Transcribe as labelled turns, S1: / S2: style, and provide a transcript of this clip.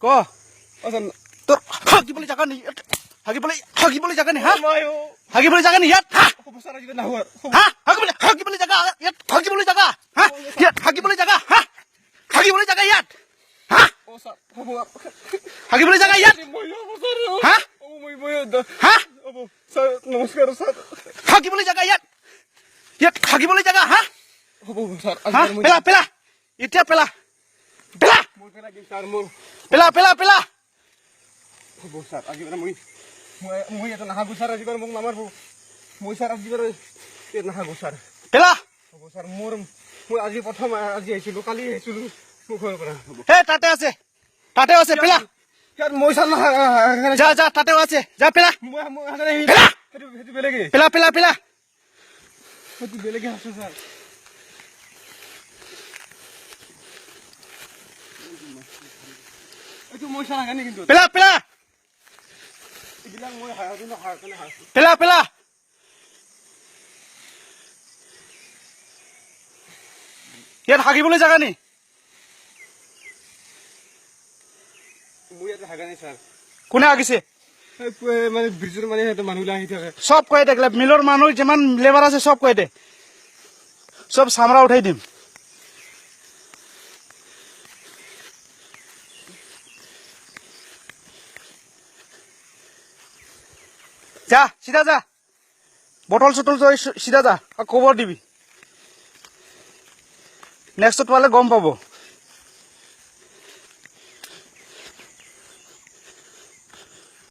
S1: ক তোৰ হাগিবলৈ জাগা নেকি হাগিবলৈ জাগা নেকি হা হাগিবলৈ জাগা নেকি ইয়াত হা হাগিবলৈ জাগা ইয়াত হাগিবলৈ জাগা হা ইয়াত হাগিবলৈ জাগা হা হাগিবলৈ জাগা ইয়াত হা হাগিবলৈ জাগা ইয়াত হা হা
S2: নমস্কাৰ ছাৰ
S1: হাগিবলৈ জাগা ইয়াত ইয়াত হাগিবলৈ জাগা হা
S2: হ'ব ছাৰ
S1: হা পেলা পেলা এতিয়া পেলা পেলা
S2: মই পেলাই দিম ছাৰ মোৰ
S1: পেলা পেলা পেলা
S2: হ'ব ছাৰ আজি মানে মই এটা নাহাগো ছাৰ আজি মোক নামাৰিব মই ছাৰ আজি ইয়াত নাহাগো ছাৰ
S1: পেলা
S2: হ'ব ছাৰ মই আজি প্ৰথম আজি আহিছিলোঁ কালি আহিছিলোঁ মোৰ ঘৰৰ পৰা হ'ব
S1: এই তাতেও আছে পেলা
S2: ইয়াত মই ছাৰ
S1: যা যা তাতেও আছে যা পেলা পেলা
S2: সেইটো বেলেগে
S1: পেলা পেলা পেলা
S2: সেইটো বেলেগে আছে ছাৰ এইটো মই ছাৰ নাজানে কিন্তু
S1: পেলা পেলা
S2: এইবিলাক মই হাৰাটো
S1: পেলা পেলা ইয়াত হাগিবলৈ জাগা নি
S2: মই ইয়াতে হাগা নাই ছাৰ
S1: কোনে হাগিছে
S2: মানে ব্ৰিজৰ মানে সিহঁতে মানুহবিলাক আহি থাকে
S1: সব কৈ দে মিলৰ মানুহ যিমান লেবাৰ আছে সব কৈ দে সব চামৰা উঠাই দিম যা চিধা যা বটল চটল তই চিধা যা খবৰ দিবি নেক্সটত পালে গম পাব